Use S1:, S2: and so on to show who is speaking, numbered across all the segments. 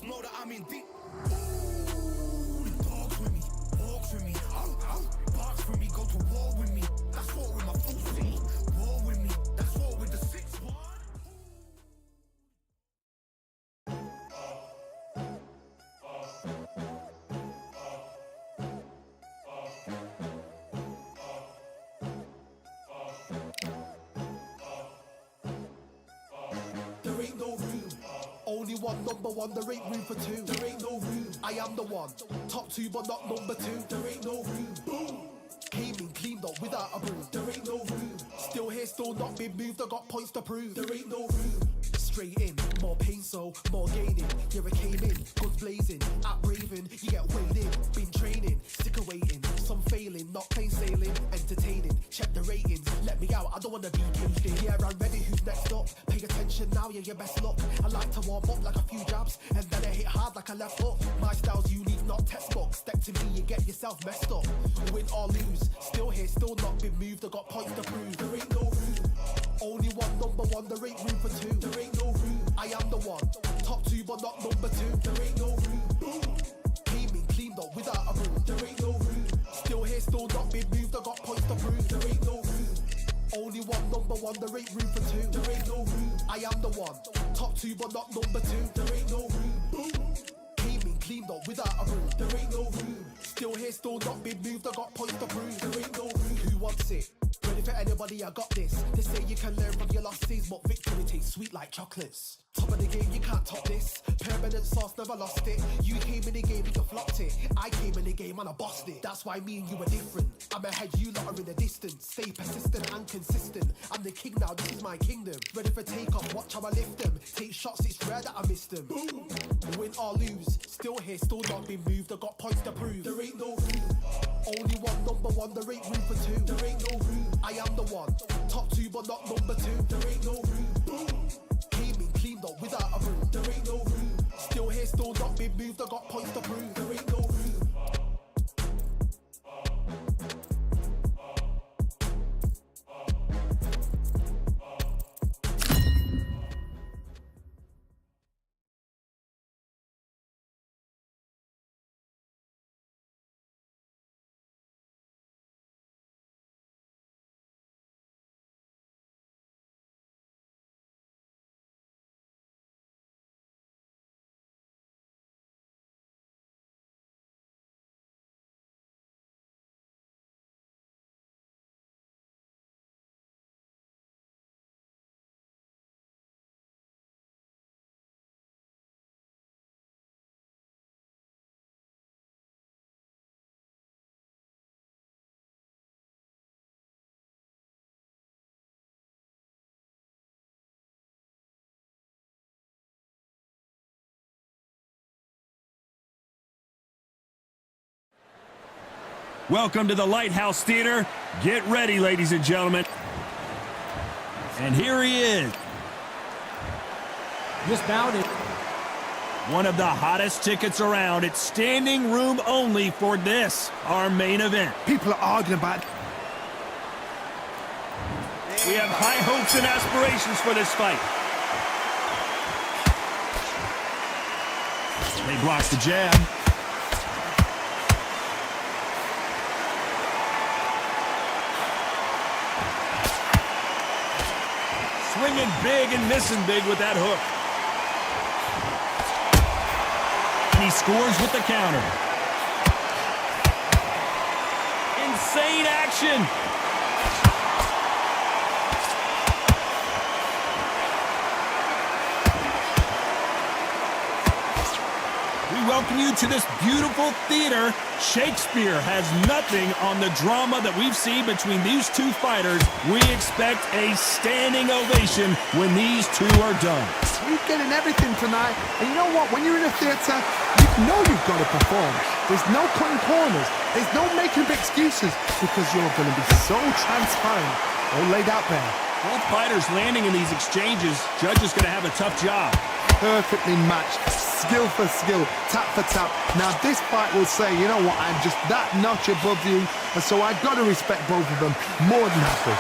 S1: just know that I'm in deep. Ooh, dogs with me, walks with me, barks for me, go to war with me. That's war with my full team. War with me, that's war with the 6-1. There ain't no room. Only one, number one, there ain't room for two. There ain't no room. I am the one. Top two, but not number two. There ain't no room. Boom. Came in, cleaned up without a broom. There ain't no room. Still here, still not been moved. I got points to prove. There ain't no room. Straight in, more pain, so more gaining. Yeah, I came in, guns blazing. At Raven, you get weighed in. Been training, sick of waiting. Some failing, not plain sailing. Entertaining, check the ratings. Let me out, I don't wanna be caged in. Yeah, I'm ready, who's next up? Pay attention now, yeah, your best luck. I like to warm up like a few jabs, and then I hit hard like a left hook. My style's unique, not textbook. Step to me, you get yourself messed up. Win or lose, still here, still not been moved. I got points to prove. There ain't no room. Only one, number one, there ain't room for two. There ain't no room. I am the one. Top two, but not number two. There ain't no room. Boom. Came in, cleaned up without a broom. There ain't no room. Still here, still not been moved. I got points to prove. There ain't no room. Only one, number one, there ain't room for two. There ain't no room. I am the one. Top two, but not number two. There ain't no room. Boom. Came in, cleaned up without a broom. There ain't no room. Still here, still not been moved. I got points to prove. There ain't no room. Who wants it? Ready for anybody, I got this. They say you can learn from your losses, but victory tastes sweet like chocolates. Top of the game, you can't top this. Permanent sauce, never lost it. You came in the game, you flopped it. I came in the game and I bossed it. That's why me and you are different. I'm ahead, you lot are in the distance. Stay persistent and consistent. I'm the king now, this is my kingdom. Ready for take off, watch how I lift them. Take shots, it's rare that I miss them. Boom. Win or lose, still here, still not been moved. I got points to prove. There ain't no room. Only one, number one, there ain't room for two. There ain't no room. I am the one. Top two, but not number two. There ain't no room. Boom. Came in, cleaned up without a broom. There ain't no room. Still here, still not been moved. I got points to prove. There ain't no room.
S2: Welcome to the Lighthouse Theater. Get ready, ladies and gentlemen. And here he is.
S3: Just mounted.
S2: One of the hottest tickets around. It's standing room only for this, our main event.
S4: People are arguing about...
S2: We have high hopes and aspirations for this fight. They blocked the jab. Swinging big and missing big with that hook. And he scores with the counter. Insane action. We welcome you to this beautiful theater. Shakespeare has nothing on the drama that we've seen between these two fighters. We expect a standing ovation when these two are done.
S4: You're getting everything tonight, and you know what? When you're in a theatre, you know you've got to perform. There's no cutting corners. There's no making up excuses, because you're going to be so transparent, all laid out there.
S2: Both fighters landing in these exchanges. Judge is going to have a tough job.
S4: Perfectly matched, skill for skill, tap for tap. Now this fight will say, you know what, I'm just that notch above you, and so I've got to respect both of them more than happy.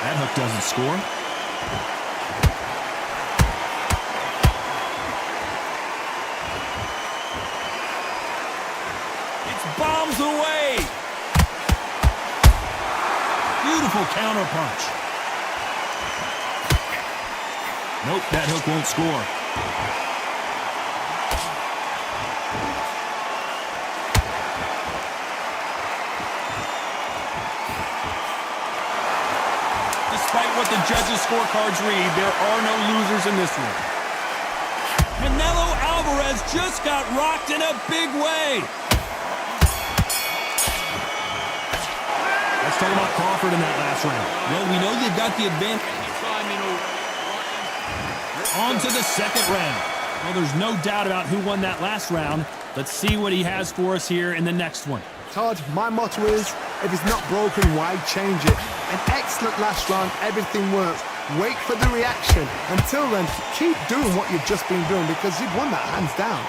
S2: That hook doesn't score. bombs away. Beautiful counter punch. Nope, that hook won't score. Despite what the judges' scorecards read, there are no losers in this one. Canelo Alvarez just got rocked in a big way. Let's talk about Crawford in that last round. Well, we know they've got the advantage. On to the second round. Well, there's no doubt about who won that last round. Let's see what he has for us here in the next one.
S4: Todd, my motto is, if it's not broken, why change it? An excellent last round, everything works. Wait for the reaction. Until then, keep doing what you've just been doing because you've won that hands down.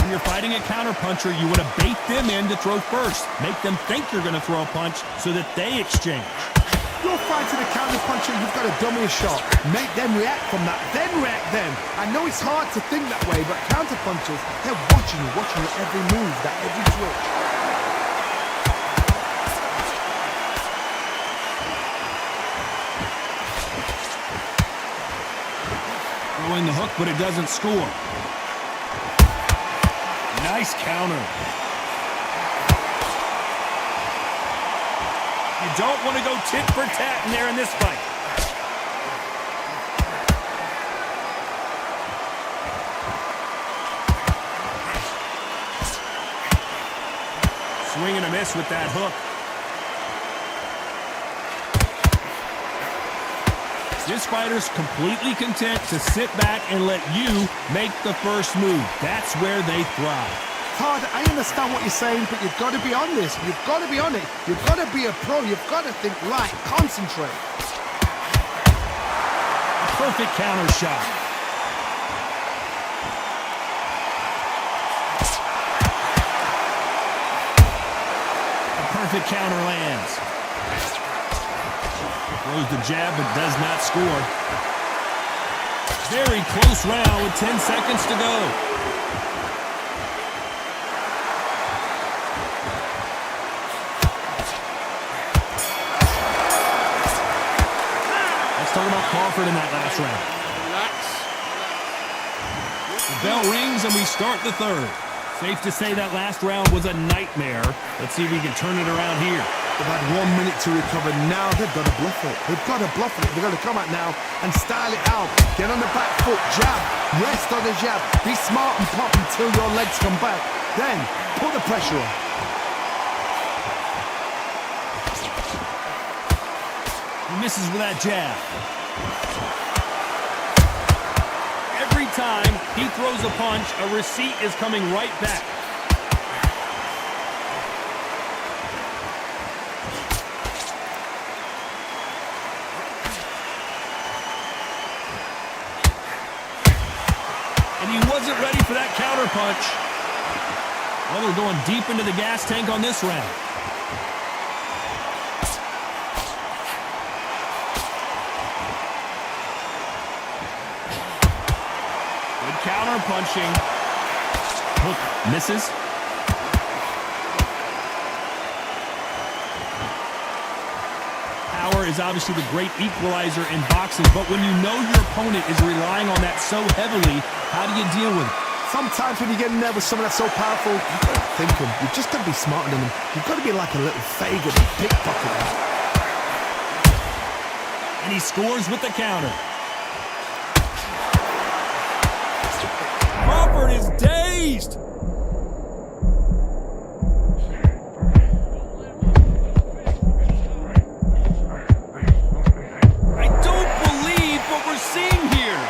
S2: When you're fighting a counterpuncher, you want to bait them in to throw first. Make them think you're going to throw a punch so that they exchange.
S4: You're fighting a counterpuncher, you've got to dummy a shot. Make them react from that, then react then. I know it's hard to think that way, but counterpunchers, they're watching your every move, that every switch.
S2: Throwing the hook, but it doesn't score. Nice counter. You don't want to go tit for tat in there in this fight. Swing and a miss with that hook. This fighter's completely content to sit back and let you make the first move. That's where they thrive.
S4: Todd, I understand what you're saying, but you've got to be on this. You've got to be on it. You've got to be a pro. You've got to think right. Concentrate.
S2: Perfect counter shot. A perfect counter lands. Throws the jab, but does not score. Very close round with 10 seconds to go. Talking about Crawford in that last round. The bell rings and we start the third. Safe to say that last round was a nightmare. Let's see if we can turn it around here.
S4: They've had 1 minute to recover. Now they've got to bluff it. They've got to bluff it. They've got to come out now and style it out. Get on the back foot, jab, rest on the jab. Be smart and pop until your legs come back. Then put the pressure on.
S2: He misses with that jab. Every time he throws a punch, a receipt is coming right back. And he wasn't ready for that counter punch. Well, they're going deep into the gas tank on this round. Counter punching. Hook misses. Power is obviously the great equalizer in boxing, but when you know your opponent is relying on that so heavily, how do you deal with it?
S4: Sometimes when you get in there with someone that's so powerful, you've got to think them. You've just got to be smarter than them. You've got to be like a little faggot and pickpocket them.
S2: And he scores with the counter. Crawford is dazed. I don't believe what we're seeing here.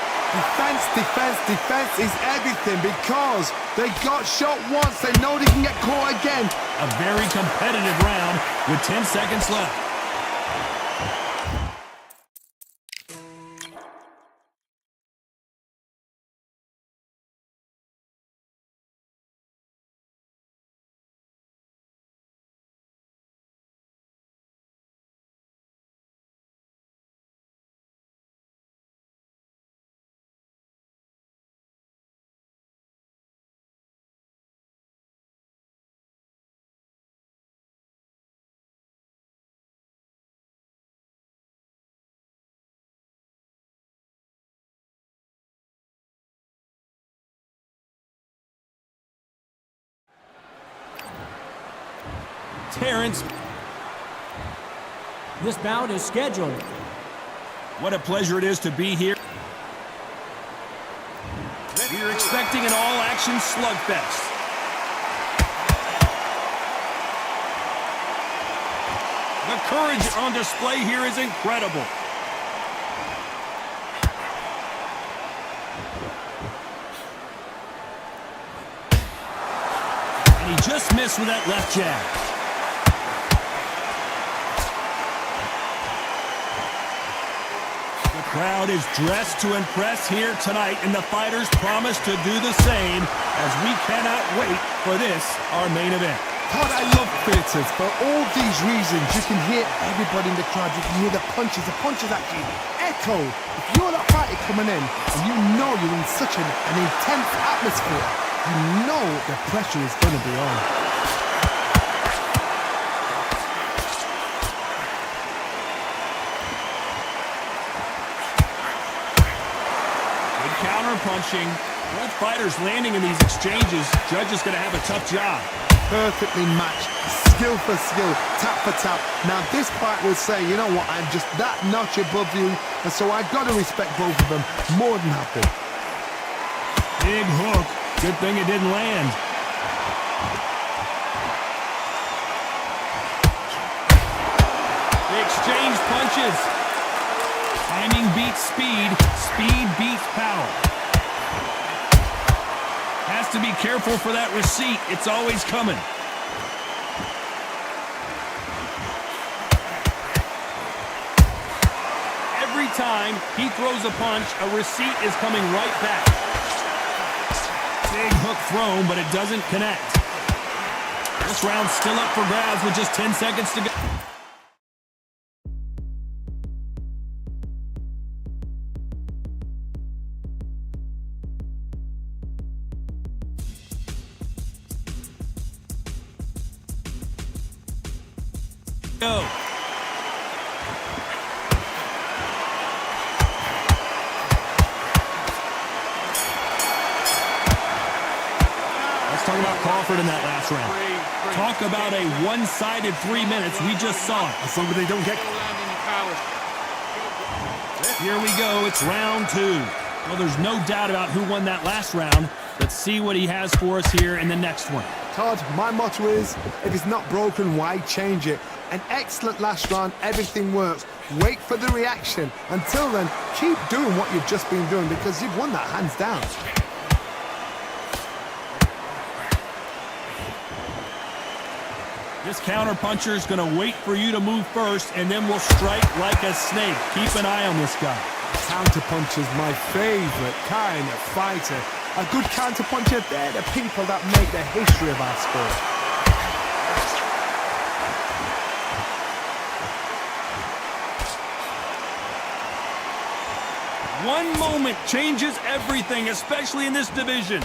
S4: Defense is everything because they got shot once. They know they can get caught again.
S2: A very competitive round with 10 seconds left. Terrence.
S3: This bout is scheduled.
S2: What a pleasure it is to be here. We're expecting an all-action slugfest. The courage on display here is incredible. And he just missed with that left jab. The crowd is dressed to impress here tonight, and the fighters promise to do the same as we cannot wait for this, our main event.
S4: God, I love theatres. For all these reasons, you can hear everybody in the crowd. You can hear the punches. The punches actually echo. If you're that fighter coming in and you know you're in such an intense atmosphere, you know the pressure is going to be on.
S2: Good counter punching. Both fighters landing in these exchanges. Judge is going to have a tough job.
S4: Perfectly matched, skill for skill, tap for tap. Now this fight will say, you know what, I'm just that notch above you, and so I've got to respect both of them more than happy.
S2: Big hook. Good thing it didn't land. They exchange punches. Timing beats speed. Speed beats power. Has to be careful for that receipt. It's always coming. Every time he throws a punch, a receipt is coming right back. Big hook thrown, but it doesn't connect. This round's still up for grabs with just 10 seconds to go. Go. Let's talk about Crawford in that last round. Talk about a one-sided 3 minutes. We just saw it.
S4: As long as they don't get...
S2: Here we go. It's round 2. Well, there's no doubt about who won that last round. Let's see what he has for us here in the next one.
S4: Todd, my motto is, if it's not broken, why change it? An excellent last round, everything works. Wait for the reaction. Until then, keep doing what you've just been doing because you've won that hands down.
S2: This counter-puncher is going to wait for you to move first, and then will strike like a snake. Keep an eye on this guy.
S4: Counter-puncher's my favorite kind of fighter. A good counter-puncher, they're the people that make the history of our sport.
S2: One moment changes everything, especially in this division.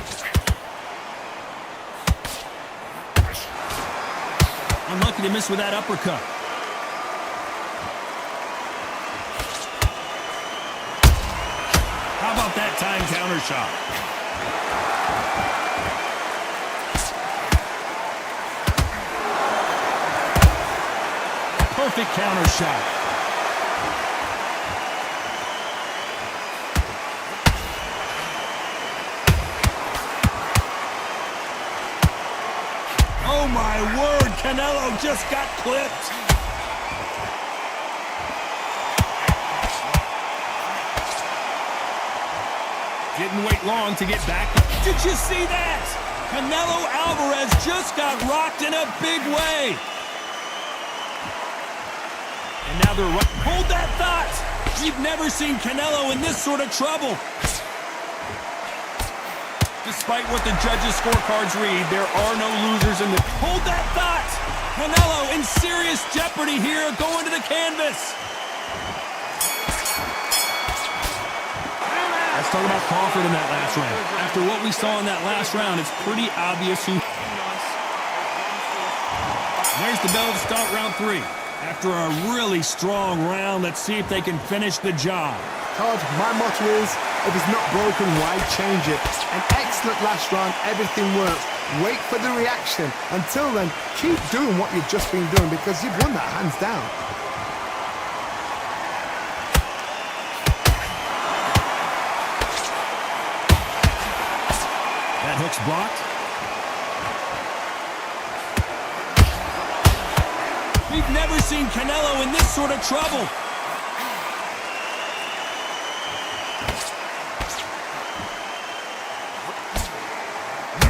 S2: Unlucky to miss with that uppercut. How about that time counter shot? Perfect counter shot. Oh my word, Canelo just got clipped. Didn't wait long to get back. Did you see that? Canelo Alvarez just got rocked in a big way. And now they're right. Hold that thought. You've never seen Canelo in this sort of trouble. Despite what the judges' scorecards read, there are no losers in the... Hold that thought! Canelo in serious jeopardy here, going to the canvas. Let's talk about Crawford in that last round. After what we saw in that last round, it's pretty obvious who... There's the bell to start round 3. After a really strong round, let's see if they can finish the job.
S4: Todd, my motto is, if it's not broken, why change it? An excellent last round, everything works. Wait for the reaction. Until then, keep doing what you've just been doing because you've won that hands down.
S2: That hook's blocked. We've never seen Canelo in this sort of trouble.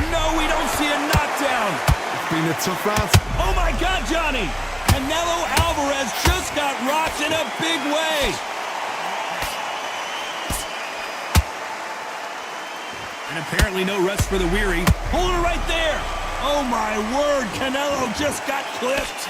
S2: No, we don't see a knockdown.
S4: It's been a tough round.
S2: Oh my God, Johnny! Canelo Alvarez just got rocked in a big way. And apparently no rest for the weary. Hold her right there. Oh my word, Canelo just got clipped.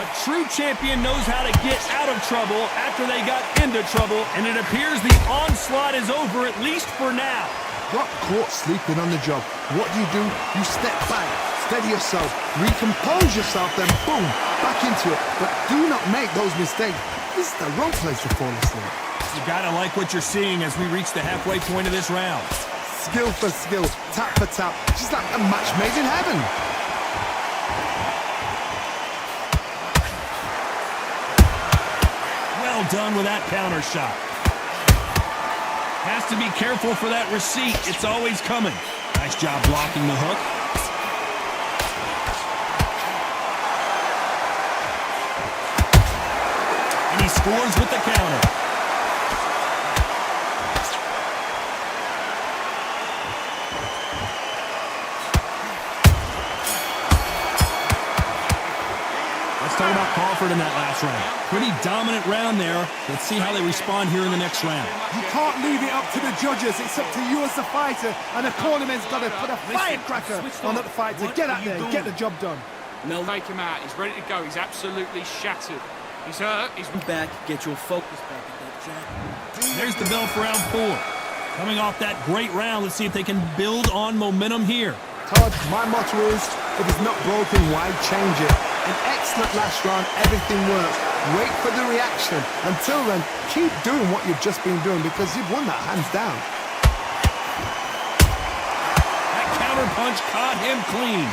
S2: A true champion knows how to get out of trouble after they got into trouble, and it appears the onslaught is over, at least for now.
S4: Got caught sleeping on the job. What do? You step back, steady yourself, recompose yourself, then boom, back into it. But do not make those mistakes. This is the wrong place to fall asleep.
S2: You gotta like what you're seeing as we reach the halfway point of this round.
S4: Skill for skill, tap for tap, just like a match made in heaven.
S2: Well done with that counter shot. Has to be careful for that receipt. It's always coming. Nice job blocking the hook. And he scores with the counter. Talk about Crawford in that last round. Pretty dominant round there. Let's see how they respond here in the next round.
S4: You can't leave it up to the judges. It's up to you as the fighter, and the cornerman's got to put a firecracker on that fight to get out there and get the job done.
S3: No, take him out. He's ready to go. He's absolutely shattered. He's hurt. He's
S5: back. Get your focus back at that jab.
S2: There's the bell for round 4. Coming off that great round, let's see if they can build on momentum here.
S4: Todd, my motto is, if it's not broken, why change it? An excellent last round, everything works. Wait for the reaction. Until then, keep doing what you've just been doing because you've won that hands down.
S2: That counter punch caught him clean.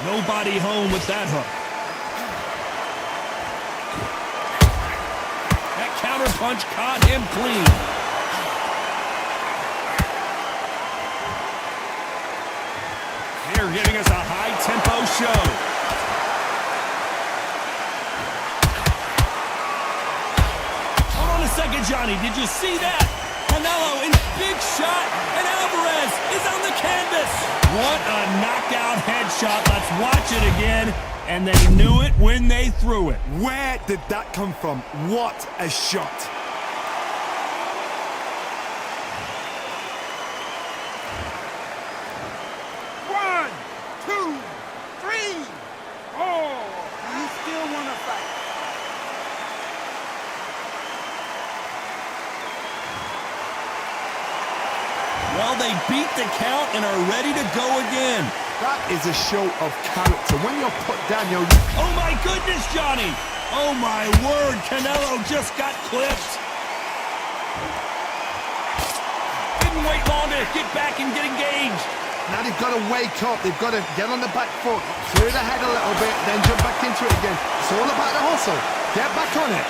S2: Nobody home with that hook. That counter punch caught him clean. They're giving us a high-tempo show. Hold on a second, Johnny. Did you see that? Canelo in big shot, and Alvarez is on the canvas. What a knockout headshot. Let's watch it again. And they knew it when they threw it.
S4: Where did that come from? What a shot.
S3: One, two, three. Oh, you still want to fight?
S2: Well, they beat the count and are ready to go again.
S4: That is a show of character. When you're put down, you're...
S2: Oh, my goodness, Johnny. Oh, my word. Canelo just got clipped. Didn't wait long to get back and get engaged.
S4: Now they've got to wake up. They've got to get on the back foot, clear the head a little bit, then jump back into it again. It's all about the hustle. Get back on it.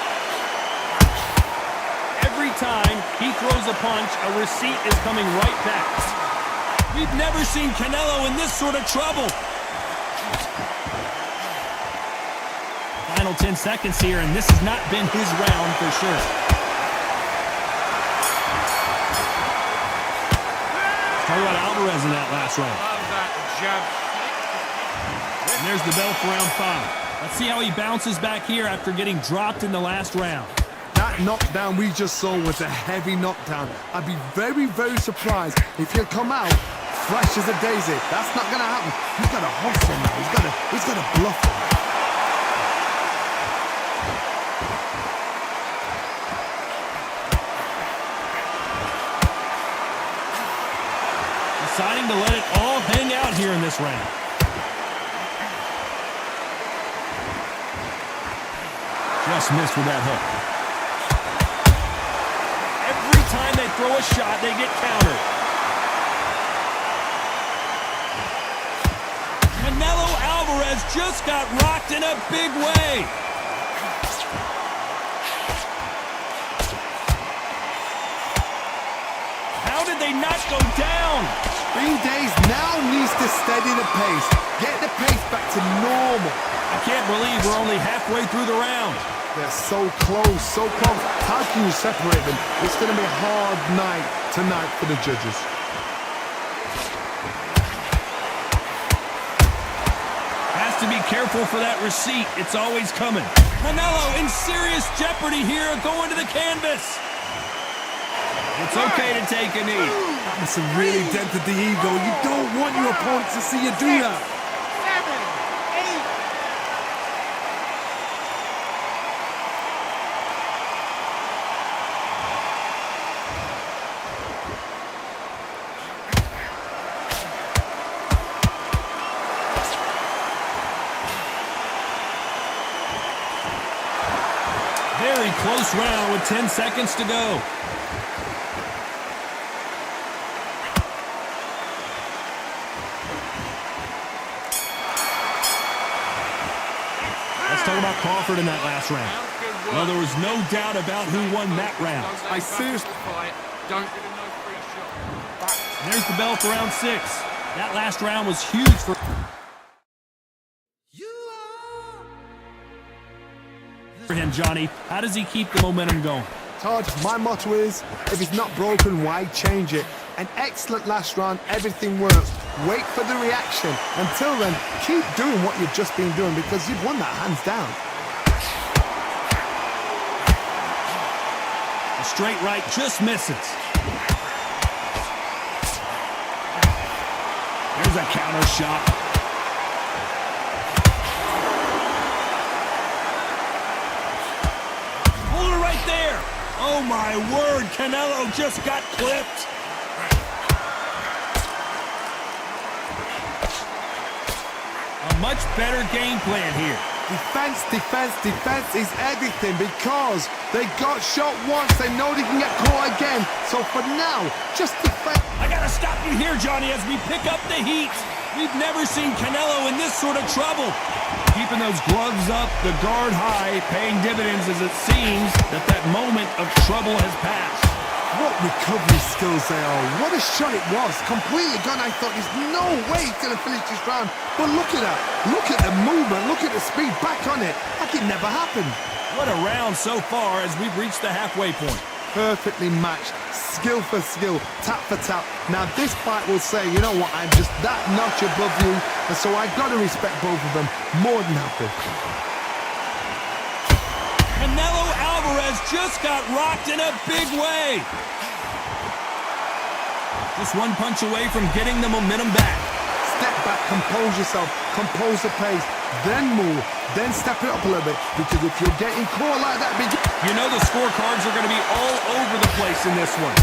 S2: Every time he throws a punch, a receipt is coming right back. We've never seen Canelo in this sort of trouble. Final 10 seconds here, and this has not been his round for sure. Talk about Alvarez in that last round.
S3: Love that jab.
S2: And there's the bell for round 5. Let's see how he bounces back here after getting dropped in the last round.
S4: That knockdown we just saw was a heavy knockdown. I'd be very, very surprised if he'll come out fresh as a daisy. That's not going to happen. He's got to hustle now. He's got to bluff it.
S2: Deciding to let it all hang out here in this round. Just missed with that hook. Every time they throw a shot, they get countered. Canelo Alvarez just got rocked in a big way. How did they not go down?
S4: Green Days now needs to steady the pace. Get the pace back to normal.
S2: I can't believe we're only halfway through the round.
S4: They're so close, so close. How can you separate them? It's going to be a hard night tonight for the judges.
S2: Has to be careful for that receipt. It's always coming. Canelo in serious jeopardy here, going to the canvas. It's okay to take a knee.
S4: It's really dented the ego. You don't want your opponent to see you do that.
S2: 8. Very close round with 10 seconds to go. Let's talk about Crawford in that last round. Well, there was no doubt about who won that round.
S4: I seriously...
S3: Don't give him no free shot.
S2: There's the bell for round 6. That last round was huge for him, Johnny. How does he keep the momentum going?
S4: Todd, my motto is, if it's not broken, why change it? An excellent last round, everything works. Wait for the reaction. Until then, keep doing what you've just been doing because you've won that hands down.
S2: A straight right just misses. There's a counter shot. Hold it right there. Oh my word, Canelo just got clipped. A much better game plan here.
S4: Defense, defense, defense is everything because they got shot once. They know they can get caught again. So for now, just defend.
S2: I gotta stop you here, Johnny, as we pick up the heat. We've never seen Canelo in this sort of trouble. Keeping those gloves up, the guard high, paying dividends as it seems that that moment of trouble has passed.
S4: What recovery skills they are. What a shot it was. Completely gone. I thought there's no way he's going to finish this round. But look at that. Look at the movement. Look at the speed. Back on it. Like it never happened.
S2: What a round so far as we've reached the halfway point.
S4: Perfectly matched. Skill for skill. Tap for tap. Now this fight will say, you know what, I'm just that notch above you. And so I've got to respect both of them. More than happy.
S2: Canelo Alvarez just got rocked in a big way. Just one punch away from getting the momentum back.
S4: Step back, compose yourself, compose the pace, then move, then step it up a little bit. Because if you're getting caught like that,
S2: you know the scorecards are going to be all over the place in this one.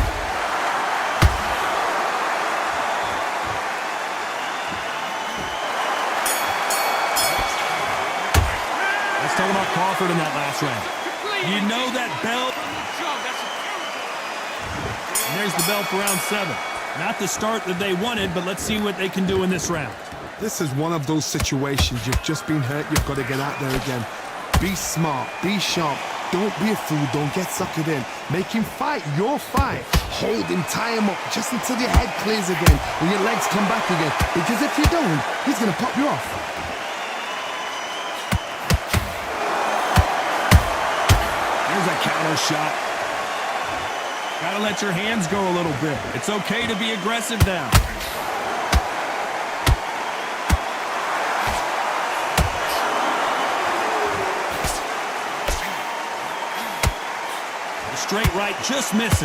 S2: Let's talk about Crawford in that last round. You know that bell. And there's the bell for round 7. Not the start that they wanted, but let's see what they can do in this round.
S4: This is one of those situations. You've just been hurt. You've got to get out there again. Be smart. Be sharp. Don't be a fool. Don't get suckered in. Make him fight your fight. Hold him. Tie him up just until your head clears again and your legs come back again. Because if you don't, he's going to pop you off.
S2: There's a counter shot. Gotta let your hands go a little bit. It's okay to be aggressive now. The straight right just misses.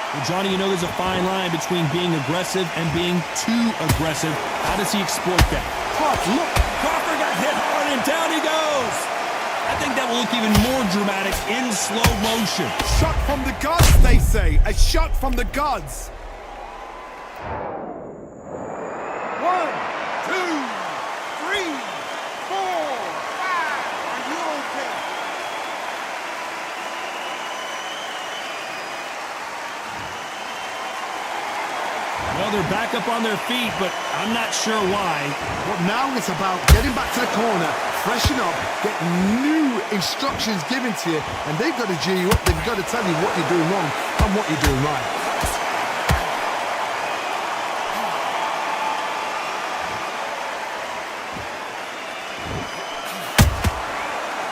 S2: Well, Johnny, you know there's a fine line between being aggressive and being too aggressive. How does he exploit that?
S4: Look.
S2: Crawford got hit hard and down he goes. I think that will look even more dramatic in slow motion.
S4: Shot from the gods, they say. A shot from the gods. 1, 2,
S2: Well, they're back up on their feet, but I'm not sure why.
S4: But now it's about getting back to the corner, freshen up, get new instructions given to you, and they've got to G you up. They've got to tell you what you're doing wrong and what you're doing right.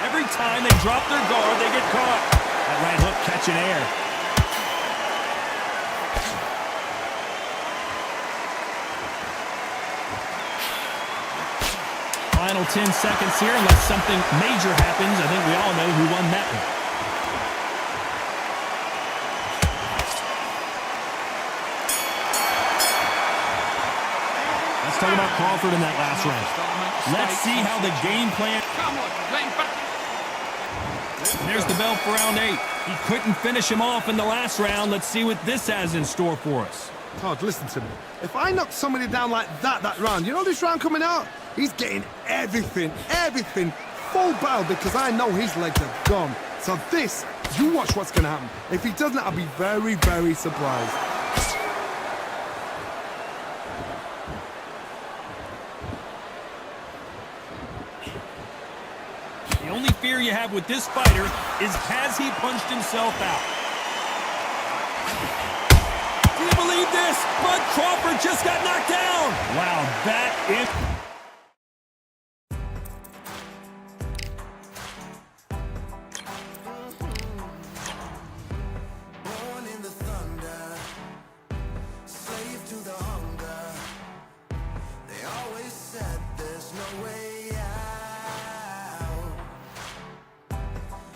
S2: Every time they drop their guard, they get caught. That right hook catching air. Final 10 seconds here, unless something major happens. I think we all know who won that one. Let's talk about Crawford in that last round. Let's see how the game plan...
S3: Come on, let him back.
S2: There's the bell for round 8. He couldn't finish him off in the last round. Let's see what this has in store for us.
S4: Todd, listen to me. If I knock somebody down like that round, you know this round coming out? He's getting everything, full barrel, because I know his legs are gone. So this, you watch what's going to happen. If he doesn't, I'll be very, very surprised.
S2: The only fear you have with this fighter is, has he punched himself out? Do you believe this? Bud Crawford just got knocked down. Wow, that is...
S1: Born in the thunder, slave to the hunger. They always said there's no way out.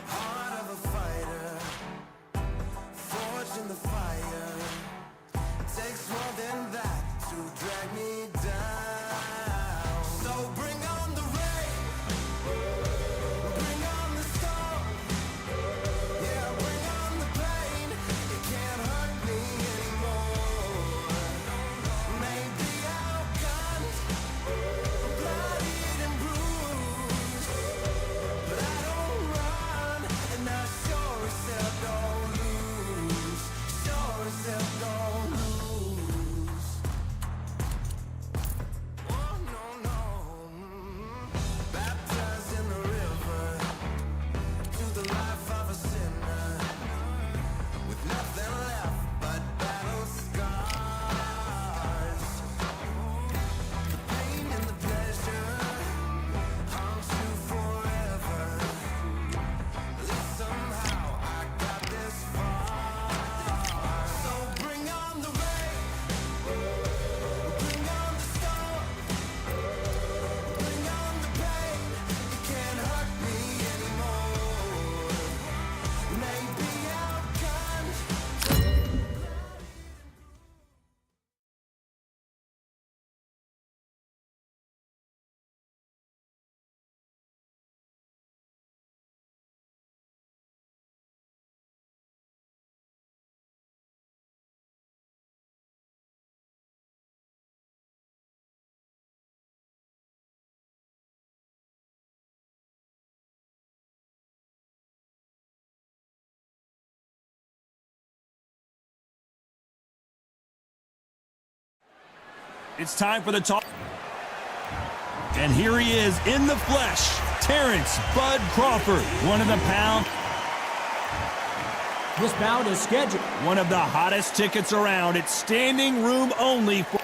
S1: Heart of a fighter, forged in the fire. Takes more than that to drag me down. So bring on the rain, bring on the storm. Yeah, bring on the pain. It can't hurt me anymore. Maybe I'll cut, bloodied and bruised, but I don't run, and I sure as hell don't lose. Sure as hell don't lose. Oh no no. Baptized in the river, to the life of a sinner, with nothing left but battle scars. The pain and the pleasure haunts you forever. At least somehow I got this far. So bring on the rain, bring on the storm, bring on the pain. It can't hurt me anymore. Maybe I'll cut.
S2: It's time for the talk. And here he is in the flesh, Terrence Bud Crawford, one of the pound.
S5: This bout is scheduled.
S2: One of the hottest tickets around. It's standing room only. The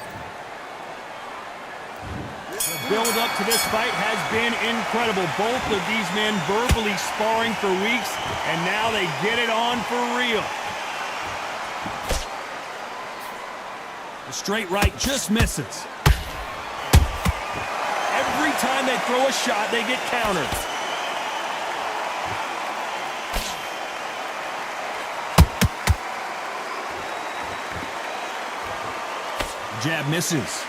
S2: build up to this fight has been incredible. Both of these men verbally sparring for weeks, and now they get it on for real. The straight right just misses. Every time they throw a shot, they get countered. Jab misses.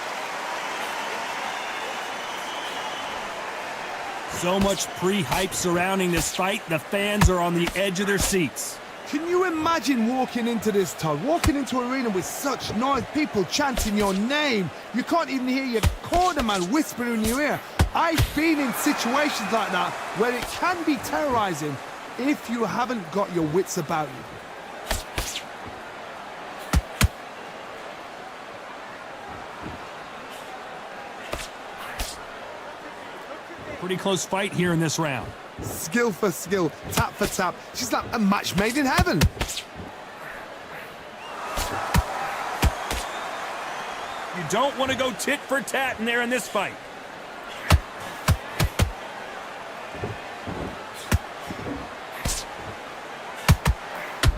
S2: So much pre-hype surrounding this fight, the fans are on the edge of their seats.
S4: Can you imagine walking into this, Todd? Walking into an arena with such noise, people chanting your name. You can't even hear your cornerman whispering in your ear. I've been in situations like that where it can be terrorizing if you haven't got your wits about you.
S2: Pretty close fight here in this round.
S4: Skill for skill, tap for tap. She's like a match made in heaven.
S2: You don't want to go tit for tat in there in this fight.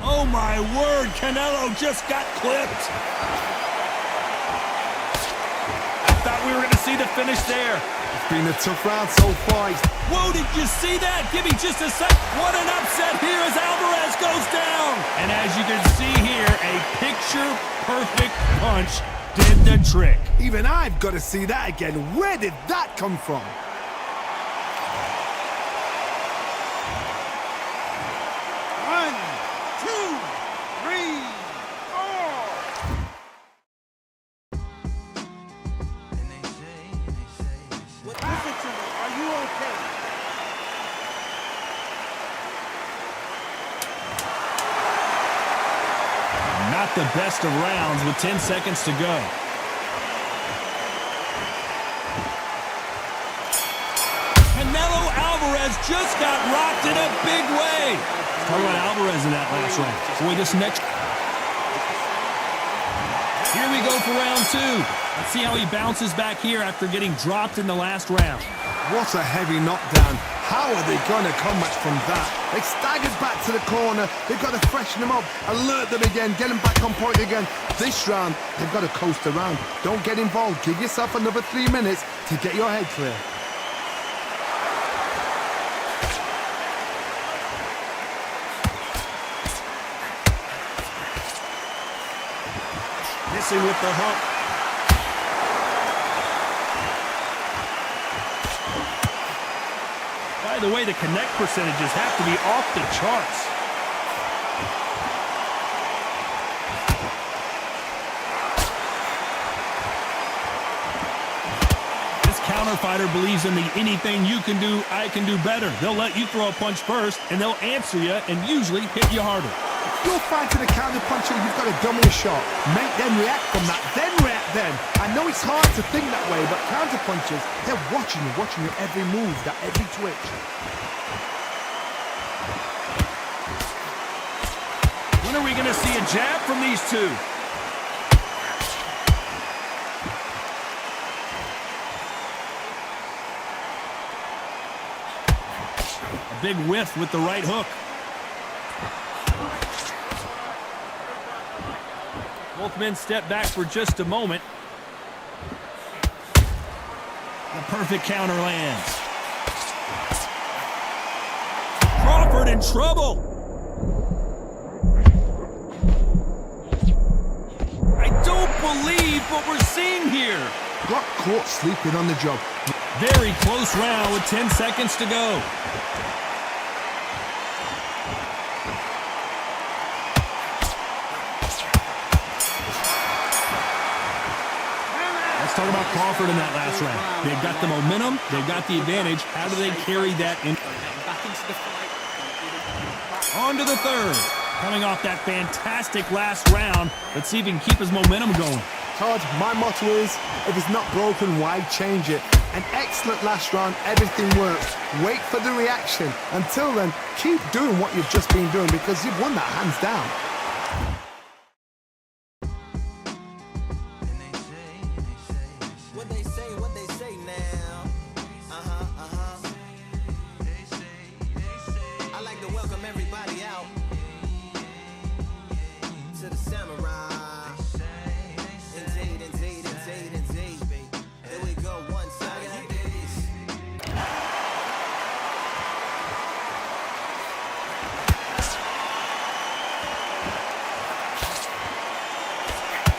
S2: Oh my word, Canelo just got clipped. I thought we were going to see the finish there.
S4: It's been a tough round so far.
S2: Whoa, did you see that? Give me just a sec. What an upset here as Alvarez goes down. And as you can see here, a picture-perfect punch did the trick.
S4: Even I've got to see that again. Where did that come from?
S6: One, two, three, four. Listen to me. Are you okay?
S2: Not the best of rounds with 10 seconds to go. Canelo Alvarez just got rocked in a big way. Talk about Alvarez in that last round. Boy, this next... Here we go for round two. Let's see how he bounces back here after getting dropped in the last round.
S4: What a heavy knockdown. How are they going to come back from that? They staggered back to the corner. They've got to freshen them up, alert them again, get them back on point again. This round, they've got to coast around. Don't get involved. Give yourself another 3 minutes to get your head clear.
S2: Missing with the hook. By the way, the connect percentages have to be off the charts. This counter fighter believes in the anything you can do, I can do better. They'll let you throw a punch first, and they'll answer you and usually hit you harder.
S4: You're fighting a counter puncher, you've got to dummy a shot. Make them react from that, then react then. I know it's hard to think that way, but counter punchers, they're watching your every move, that every twitch.
S2: When are we going to see a jab from these two? A big whiff with the right hook. Both men step back for just a moment. The perfect counter lands. Crawford in trouble. I don't believe what we're seeing here.
S4: Got caught sleeping on the job.
S2: Very close round with 10 seconds to go. Let's talk about Crawford in that last round. They've got the momentum, they've got the advantage. How do they carry that in? On to the third. Coming off that fantastic last round. Let's see if he can keep his momentum going.
S4: Todd, my motto is, if it's not broken, why change it? An excellent last round, everything works. Wait for the reaction. Until then, keep doing what you've just been doing because you've won that hands down.
S7: What they say now. I like to welcome everybody out to the Samurai. Indeed. Here we go, one side of this.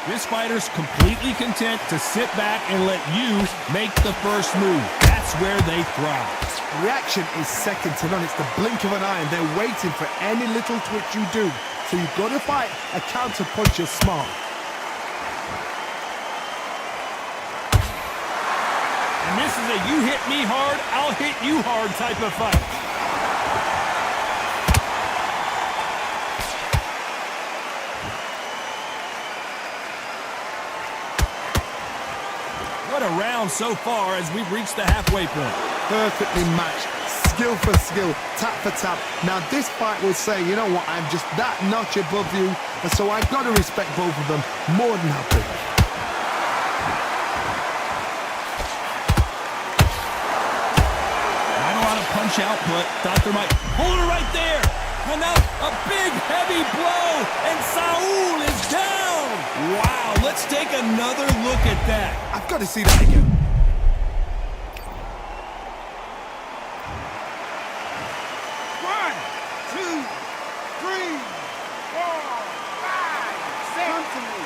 S2: This fighter's completely content to sit back and let you make the first move. That's where they thrive.
S4: Reaction is second to none. It's the blink of an eye and they're waiting for any little twitch you do. So you've got to fight a counter puncher smart.
S2: And this is a you hit me hard, I'll hit you hard type of fight. What a round so far as we've reached the halfway point.
S4: perfectly matched. Skill for skill, tap for tap. Now this fight will say, you know what, I'm just that notch above you, and so I've got to respect both of them more than happy.
S2: Not a lot of punch output. Doctor might hold her right there. And now a big heavy blow, and Saul is down. Wow, let's take another look at that.
S4: I've got to see that again.
S6: One, two, three, four, five, six. Come to me.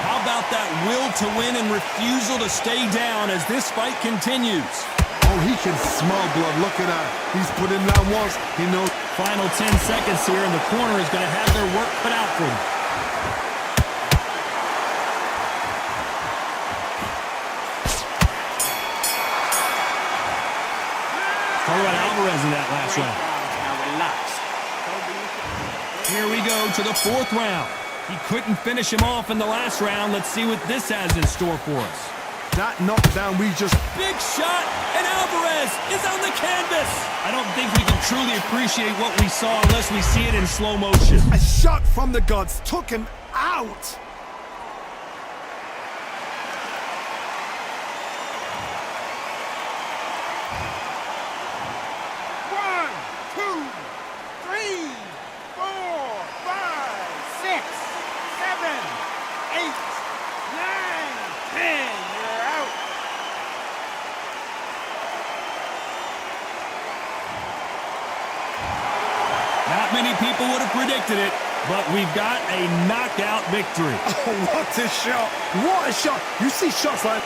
S2: How about that will to win and refusal to stay down as this fight continues?
S4: Oh, he can smell blood. Look at that. He's put in that once. He knows.
S2: Final 10 seconds here, and the corner is going to have their work cut out for them. Talk about Alvarez in that last round.
S6: Now relax.
S2: Here we go to the fourth round. He couldn't finish him off in the last round. Let's see what this has in store for us.
S4: That knockdown we just...
S2: Big shot, and Alvarez is on the canvas. I don't think we can truly appreciate what we saw unless we see it in slow motion.
S4: A shot from the gods took him out.
S6: One, two, three, four, five, six, seven, eight, nine, 10. You're out.
S2: Not many people would have predicted it, but we've got a knockout victory.
S4: Oh, what a shot. What a shot. You see shots like...